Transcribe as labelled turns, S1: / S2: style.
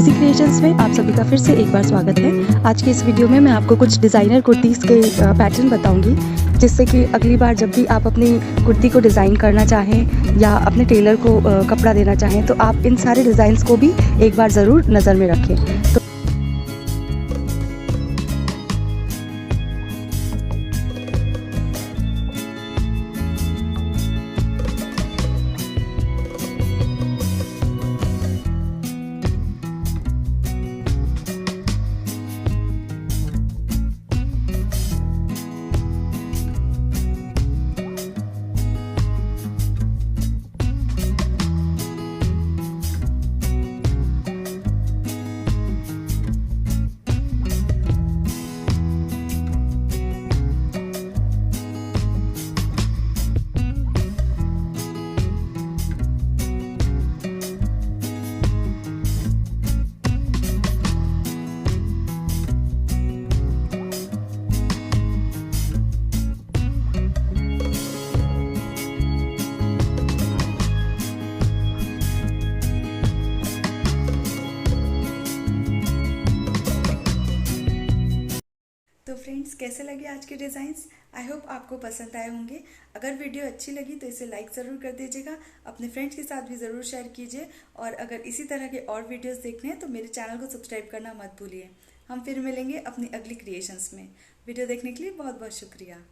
S1: Easy creations में आप सभी का फिर से एक बार स्वागत है। आज की इस वीडियो में मैं आपको कुछ डिज़ाइनर कुर्तीज़ के पैटर्न बताऊंगी, जिससे कि अगली बार जब भी आप अपनी कुर्ती को डिज़ाइन करना चाहें या अपने टेलर को कपड़ा देना चाहें तो आप इन सारे डिज़ाइंस को भी एक बार ज़रूर नज़र में रखें।
S2: तो फ्रेंड्स, कैसे लगे आज के डिज़ाइंस? आई होप आपको पसंद आए होंगे। अगर वीडियो अच्छी लगी तो इसे लाइक ज़रूर कर दीजिएगा, अपने फ्रेंड्स के साथ भी ज़रूर शेयर कीजिए और अगर इसी तरह के और वीडियोस देखने हैं तो मेरे चैनल को सब्सक्राइब करना मत भूलिए। हम फिर मिलेंगे अपनी अगली क्रिएशंस में। वीडियो देखने के लिए बहुत बहुत शुक्रिया।